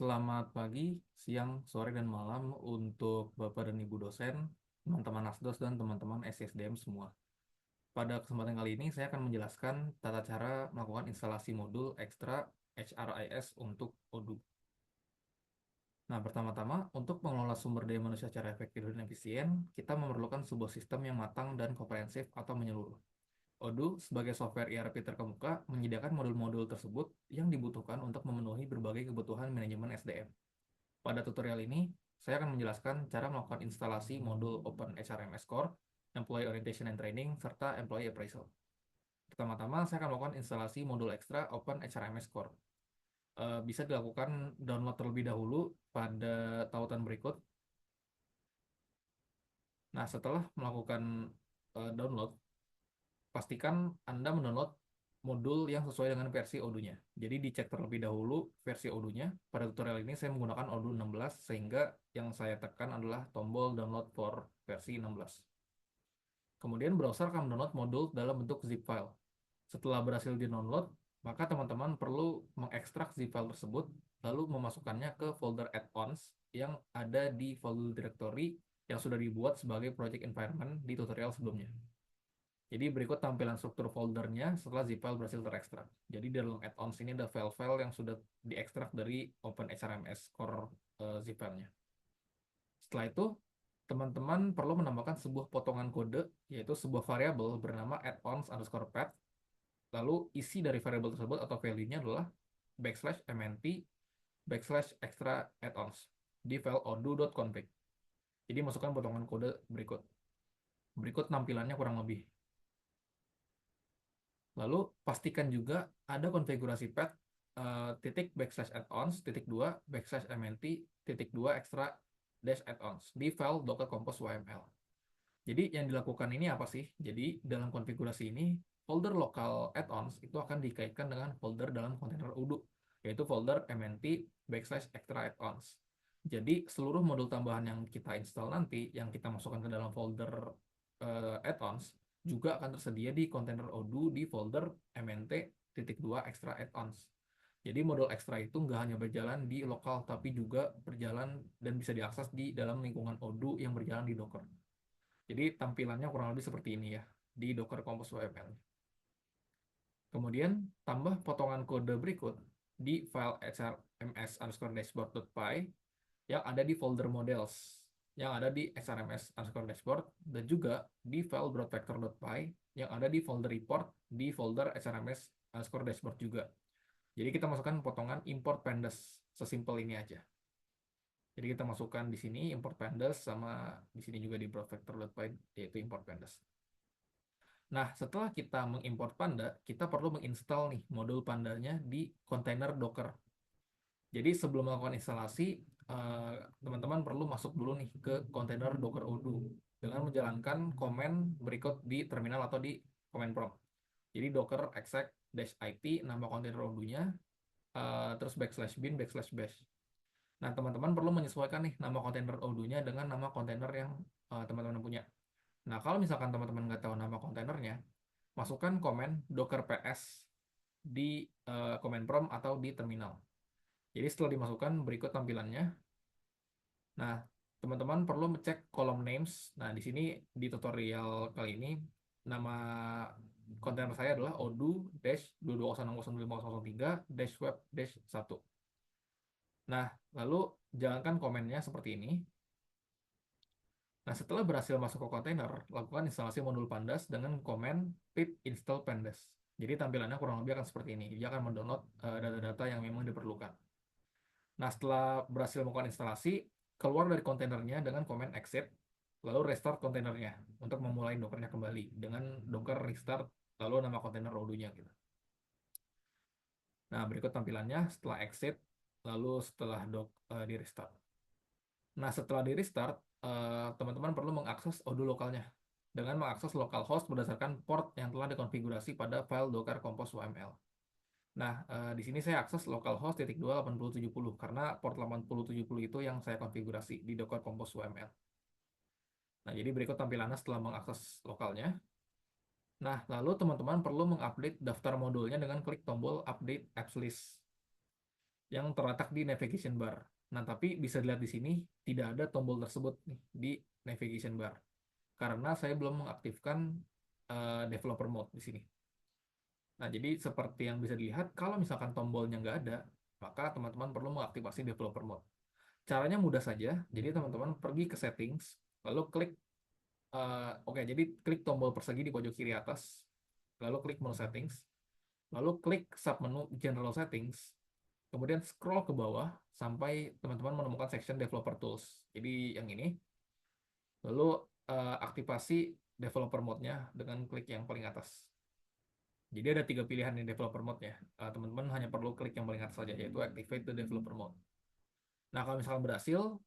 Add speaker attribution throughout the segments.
Speaker 1: Selamat pagi, siang, sore, dan malam untuk Bapak dan Ibu dosen, teman-teman Asdos, dan teman-teman SSDM semua. Pada kesempatan kali ini, saya akan menjelaskan tata cara melakukan instalasi modul ekstra HRIS untuk Odoo. Nah, pertama-tama, untuk mengelola sumber daya manusia secara efektif dan efisien, kita memerlukan sebuah sistem yang matang dan komprehensif atau menyeluruh. Odoo, sebagai software ERP terkemuka, menyediakan modul-modul tersebut yang dibutuhkan untuk memenuhi berbagai kebutuhan manajemen SDM. Pada tutorial ini, saya akan menjelaskan cara melakukan instalasi modul Open HRMS Core, Employee Orientation and Training, serta Employee Appraisal. Pertama-tama, saya akan melakukan instalasi modul ekstra Open HRMS Core. Bisa dilakukan download terlebih dahulu pada tautan berikut. Nah, setelah melakukan download, pastikan Anda mendownload modul yang sesuai dengan versi Odoo-nya. Jadi dicek terlebih dahulu versi Odoo-nya. Pada tutorial ini saya menggunakan Odoo 16 sehingga yang saya tekan adalah tombol download for versi 16. Kemudian browser akan mendownload modul dalam bentuk zip file. Setelah berhasil di-download, maka teman-teman perlu mengekstrak zip file tersebut lalu memasukkannya ke folder add-ons yang ada di folder directory yang sudah dibuat sebagai project environment di tutorial sebelumnya. Jadi berikut tampilan struktur foldernya setelah zip file berhasil terekstrak. Jadi dalam add-ons ini ada file-file yang sudah diekstrak dari OpenHRMS Core zip file-nya. Setelah itu, teman-teman perlu menambahkan sebuah potongan kode, yaitu sebuah variabel bernama add-ons_path. Lalu isi dari variabel tersebut atau value-nya adalah /mnt /extra add-ons di file odoo.config. Jadi masukkan potongan kode berikut. Berikut tampilannya kurang lebih. Lalu pastikan juga ada konfigurasi path /add-ons:2/mnt:2 extra add-ons di file docker compose yml. Jadi yang dilakukan ini apa sih? Jadi dalam konfigurasi ini folder lokal add-ons itu akan dikaitkan dengan folder dalam kontainer Odoo, yaitu folder mnt /extra add-ons. Jadi seluruh modul tambahan yang kita install nanti, yang kita masukkan ke dalam folder add-ons, juga akan tersedia di kontainer Odoo di folder mnt-2 extra add-ons. Jadi modul ekstra itu nggak hanya berjalan di lokal, tapi juga berjalan dan bisa diakses di dalam lingkungan Odoo yang berjalan di Docker. Jadi tampilannya kurang lebih seperti ini ya, di Docker Compose YML. Kemudian tambah potongan kode berikut di file hrms_dashboard.py yang ada di folder models, yang ada di hrms_dashboard, dan juga di file broadvector.py yang ada di folder report di folder hrms_dashboard juga. Jadi kita masukkan potongan import pandas, sesimpel ini aja. Jadi kita masukkan di sini import pandas, sama di sini juga di broadvector.py yaitu import pandas. Nah, setelah kita mengimport Panda, kita perlu menginstal nih modul Pandanya di kontainer Docker. Jadi sebelum melakukan instalasi, teman-teman perlu masuk dulu nih ke kontainer Docker Odoo dengan menjalankan komen berikut di terminal atau di command prompt. Jadi docker exec-it nama kontainer Odoo-nya, terus /bin/bash. Nah, teman-teman perlu menyesuaikan nih nama kontainer Odoo-nya dengan nama kontainer yang teman-teman punya. Nah, kalau misalkan teman-teman nggak tahu nama kontainernya, masukkan komen docker ps di command prompt atau di terminal. Jadi setelah dimasukkan, berikut tampilannya. Nah, teman-teman perlu ngecek kolom names. Nah, di sini di tutorial kali ini, nama kontainer saya adalah odoo-2206095003-web-1. Nah, lalu jalankan komennya seperti ini. Nah, setelah berhasil masuk ke kontainer, lakukan instalasi modul Pandas dengan komen pip install pandas. Jadi tampilannya kurang lebih akan seperti ini. Dia akan mendownload data-data yang memang diperlukan. Nah, setelah berhasil melakukan instalasi, keluar dari kontainernya dengan komen exit, lalu restart kontainernya untuk memulai dockernya kembali dengan docker restart, lalu nama kontainer Odoo-nya gitu. Nah, berikut tampilannya setelah exit, lalu setelah di restart. Nah, setelah di restart, teman-teman perlu mengakses Odoo lokalnya dengan mengakses localhost berdasarkan port yang telah dikonfigurasi pada file docker compose yml. Nah, di sini saya akses localhost /2 8070 karena port 8070 itu yang saya konfigurasi di docker compose yml. Nah, jadi berikut tampilannya setelah mengakses lokalnya. Nah, lalu teman-teman perlu mengupdate daftar modulnya dengan klik tombol update apps list. yang terletak di navigation bar. Nah, tapi bisa dilihat di sini tidak ada tombol tersebut nih di navigation bar karena saya belum mengaktifkan developer mode di sini. Nah, jadi seperti yang bisa dilihat, kalau misalkan tombolnya nggak ada, maka teman-teman perlu mengaktifasi developer mode. Caranya mudah saja, jadi teman-teman pergi ke settings, lalu klik, oke, jadi klik tombol persegi di pojok kiri atas, lalu klik menu settings, lalu klik submenu general settings, kemudian scroll ke bawah sampai teman-teman menemukan section developer tools. Jadi yang ini, lalu aktifasi developer mode-nya dengan klik yang paling atas. Jadi ada 3 pilihan di developer mode-nya. Teman-teman hanya perlu klik yang paling atas saja, yaitu activate the developer mode. Nah, kalau misalkan berhasil,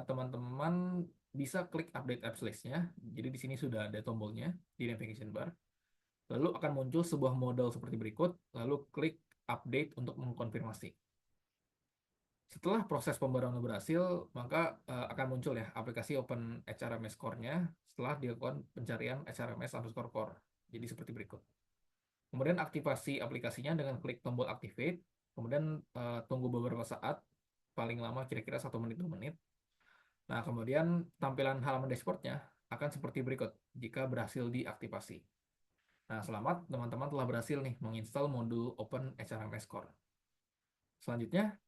Speaker 1: teman-teman bisa klik update apps list-nya. Jadi di sini sudah ada tombolnya di navigation bar. Lalu akan muncul sebuah modal seperti berikut, lalu klik update untuk mengkonfirmasi. Setelah proses pembaruan berhasil, maka akan muncul ya aplikasi Open HRMS Core-nya setelah dilakukan pencarian HRMS underscore core. Jadi seperti berikut. Kemudian aktivasi aplikasinya dengan klik tombol activate, kemudian tunggu beberapa saat, paling lama kira-kira 1 menit 2 menit. Nah, kemudian tampilan halaman dashboardnya akan seperti berikut jika berhasil diaktifasi. Nah, selamat teman-teman telah berhasil nih menginstal modul Open HRMS Core. Selanjutnya,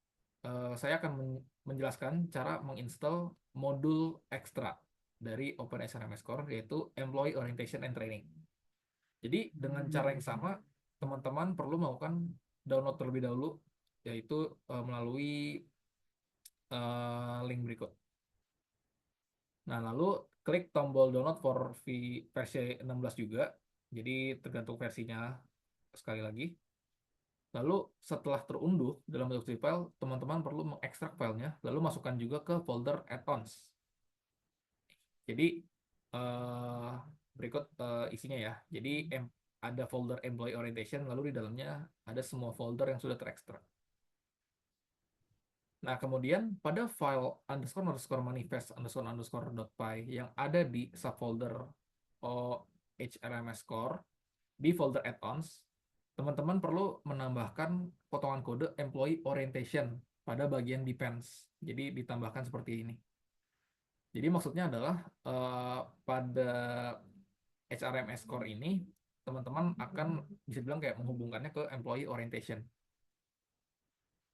Speaker 1: saya akan menjelaskan cara menginstal modul ekstra dari Open HRMS Core, yaitu Employee Orientation and Training. Jadi dengan cara yang sama, teman-teman perlu melakukan download terlebih dahulu, yaitu melalui link berikut. Nah, lalu klik tombol download for versi 16 juga, jadi tergantung versinya sekali lagi. Lalu setelah terunduh dalam bentuk zip file, teman-teman perlu mengekstrak filenya, lalu masukkan juga ke folder add-ons. Jadi eh, berikut isinya ya. Jadi ada folder employee orientation, lalu di dalamnya ada semua folder yang sudah terekstrak. Nah, kemudian pada file underscore underscore manifest underscore underscore .py yang ada di subfolder HRMS core di folder add-ons, teman-teman perlu menambahkan potongan kode employee orientation pada bagian depends. Jadi ditambahkan seperti ini. Jadi maksudnya adalah pada HRMS core ini, teman-teman akan bisa bilang kayak menghubungkannya ke employee orientation.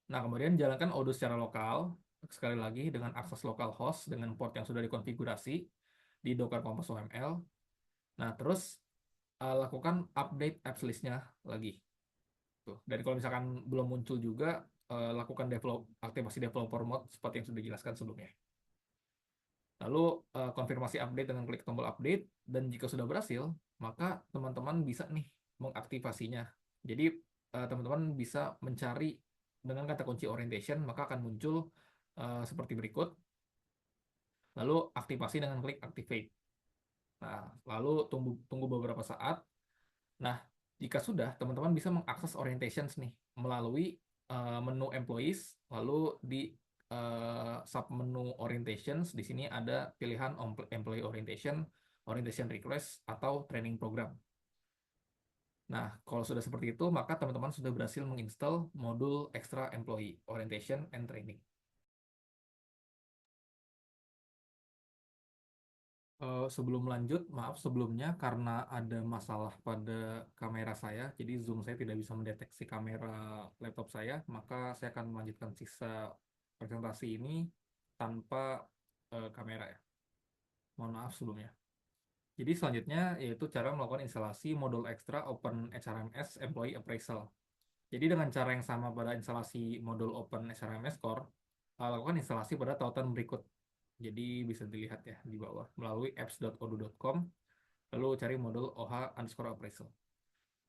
Speaker 1: Nah, kemudian jalankan Odoo secara lokal, sekali lagi dengan akses lokal host dengan port yang sudah dikonfigurasi di Docker Compose OML. Nah, terus lakukan update apps list-nya lagi. Tuh. Dan kalau misalkan belum muncul juga, lakukan aktivasi developer mode seperti yang sudah dijelaskan sebelumnya. Lalu konfirmasi update dengan klik tombol update, dan jika sudah berhasil, maka teman-teman bisa nih mengaktifasinya. Jadi teman-teman bisa mencari dengan kata kunci orientation, maka akan muncul seperti berikut. Lalu aktifasi dengan klik activate. Nah, lalu tunggu beberapa saat. Nah, jika sudah, teman-teman bisa mengakses orientations nih melalui menu employees, lalu di submenu orientations di sini ada pilihan employee orientation, orientation request, atau training program. Nah, kalau sudah seperti itu, maka teman-teman sudah berhasil menginstal modul extra employee orientation and training. Sebelum lanjut, maaf sebelumnya karena ada masalah pada kamera saya, jadi Zoom saya tidak bisa mendeteksi kamera laptop saya, maka saya akan melanjutkan sisa presentasi ini tanpa kamera ya. Mohon maaf sebelumnya. Jadi selanjutnya yaitu cara melakukan instalasi modul ekstra Open HRMS Employee Appraisal. Jadi dengan cara yang sama pada instalasi modul Open HRMS Core, lakukan instalasi pada tautan berikut. Jadi bisa dilihat ya di bawah melalui apps.odoo.com, lalu cari modul OH underscore appraisal.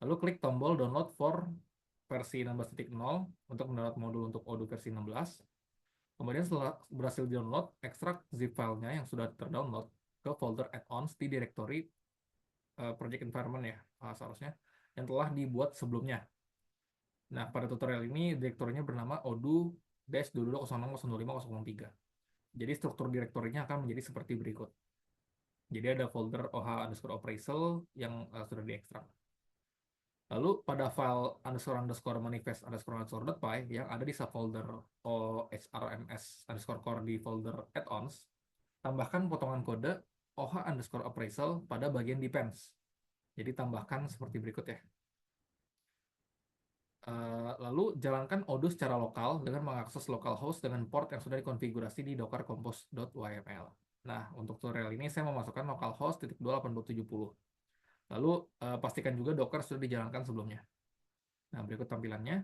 Speaker 1: Lalu klik tombol download for versi 16.0 untuk mendownload modul untuk Odoo versi 16. Kemudian setelah berhasil download, ekstrak zip filenya yang sudah terdownload ke folder add-ons di direktori project environment ya seharusnya yang telah dibuat sebelumnya. Nah, pada tutorial ini direktorinya bernama odoo-2206.025.003. Jadi struktur direktorinya akan menjadi seperti berikut. Jadi ada folder OH underscore appraisal yang sudah diekstrak. Lalu pada file underscore underscore manifest underscore underscore.py yang ada di subfolder OHRMS underscore core di folder add-ons, tambahkan potongan kode OH underscore appraisal pada bagian depends. Jadi tambahkan seperti berikut ya. Lalu jalankan Odoo secara lokal dengan mengakses localhost dengan port yang sudah dikonfigurasi di docker compose.yml. Nah, untuk tutorial ini saya memasukkan localhost 2.8070. Lalu pastikan juga Docker sudah dijalankan sebelumnya. Nah, berikut tampilannya.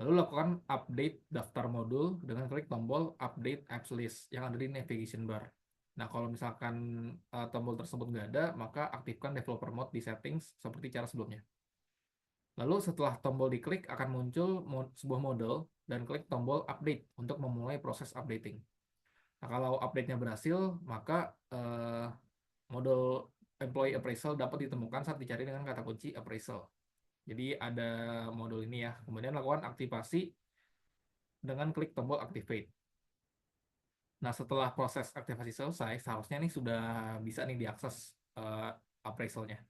Speaker 1: Lalu lakukan update daftar modul dengan klik tombol update apps list yang ada di navigation bar. Nah, kalau misalkan tombol tersebut nggak ada, maka aktifkan developer mode di settings seperti cara sebelumnya. Lalu setelah tombol diklik akan muncul sebuah model dan klik tombol update untuk memulai proses updating. Nah, kalau update-nya berhasil, maka model employee appraisal dapat ditemukan saat dicari dengan kata kunci appraisal. Jadi ada modul ini ya. Kemudian lakukan aktivasi dengan klik tombol activate. Nah, setelah proses aktivasi selesai, seharusnya nih sudah bisa nih diakses appraisalnya.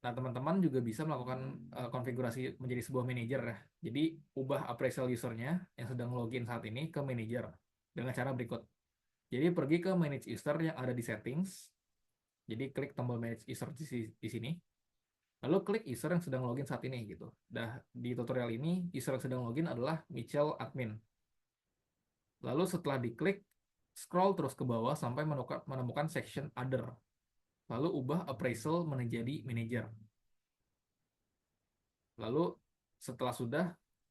Speaker 1: Nah, teman-teman juga bisa melakukan konfigurasi menjadi sebuah manager ya. Jadi, ubah appraisal usernya yang sedang login saat ini ke manager dengan cara berikut. Jadi, pergi ke manage user yang ada di settings. Jadi, klik tombol manage user di sini. Lalu klik user yang sedang login saat ini gitu. Nah, di tutorial ini user yang sedang login adalah Michelle admin. Lalu setelah diklik, scroll terus ke bawah sampai menemukan section other. Lalu ubah appraisal menjadi manager. Lalu setelah sudah,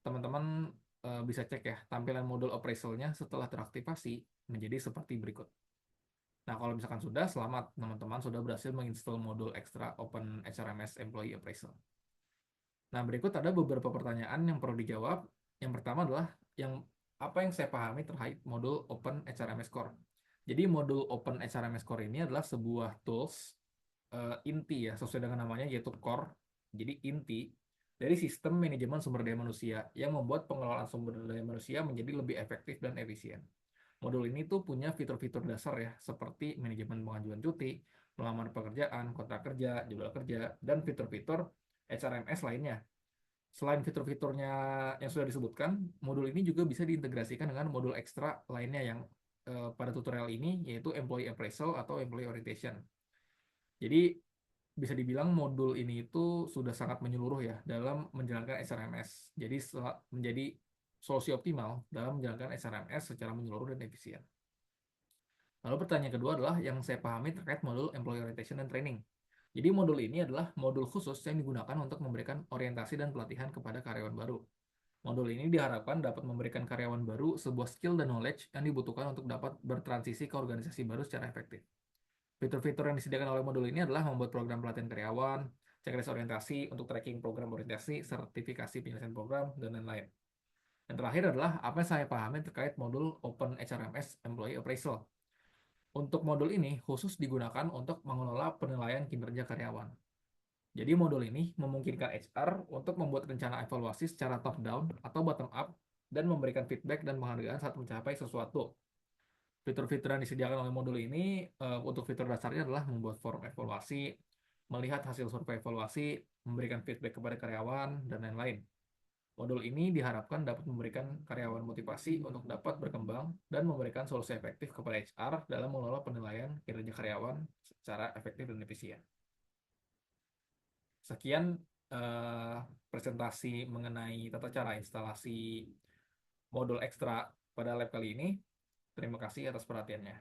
Speaker 1: teman-teman bisa cek ya tampilan modul appraisalnya setelah teraktivasi menjadi seperti berikut. Nah, kalau misalkan sudah, selamat teman-teman sudah berhasil menginstal modul ekstra Open HRMS Employee Appraisal. Nah, berikut ada beberapa pertanyaan yang perlu dijawab. Yang pertama adalah apa yang saya pahami terkait modul Open HRMS Core. Jadi modul Open HRMS Core ini adalah sebuah tools inti ya, sesuai dengan namanya yaitu core. Jadi inti dari sistem manajemen sumber daya manusia yang membuat pengelolaan sumber daya manusia menjadi lebih efektif dan efisien. Modul ini tuh punya fitur-fitur dasar ya, seperti manajemen pengajuan cuti, melamar pekerjaan, kontrak kerja, jadwal kerja, dan fitur-fitur HRMS lainnya. Selain fitur-fiturnya yang sudah disebutkan, modul ini juga bisa diintegrasikan dengan modul ekstra lainnya yang pada tutorial ini, yaitu Employee Appraisal atau Employee Orientation. Jadi, bisa dibilang modul ini itu sudah sangat menyeluruh ya dalam menjalankan SRMS. Jadi, menjadi solusi optimal dalam menjalankan SRMS secara menyeluruh dan efisien. Lalu pertanyaan kedua adalah yang saya pahami terkait modul Employee Orientation dan Training. Jadi modul ini adalah modul khusus yang digunakan untuk memberikan orientasi dan pelatihan kepada karyawan baru. Modul ini diharapkan dapat memberikan karyawan baru sebuah skill dan knowledge yang dibutuhkan untuk dapat bertransisi ke organisasi baru secara efektif. Fitur-fitur yang disediakan oleh modul ini adalah membuat program pelatihan karyawan, checklist orientasi untuk tracking program orientasi, sertifikasi penyelesaian program, dan lain-lain. Yang terakhir adalah apa yang saya pahami terkait modul Open HRMS Employee Appraisal. Untuk modul ini khusus digunakan untuk mengelola penilaian kinerja karyawan. Jadi modul ini memungkinkan HR untuk membuat rencana evaluasi secara top-down atau bottom-up dan memberikan feedback dan penghargaan saat mencapai sesuatu. Fitur-fitur yang disediakan oleh modul ini untuk fitur dasarnya adalah membuat form evaluasi, melihat hasil survei evaluasi, memberikan feedback kepada karyawan, dan lain-lain. Modul ini diharapkan dapat memberikan karyawan motivasi untuk dapat berkembang dan memberikan solusi efektif kepada HR dalam mengelola penilaian kinerja karyawan secara efektif dan efisien. Sekian presentasi mengenai tata cara instalasi modul ekstra pada lab kali ini. Terima kasih atas perhatiannya.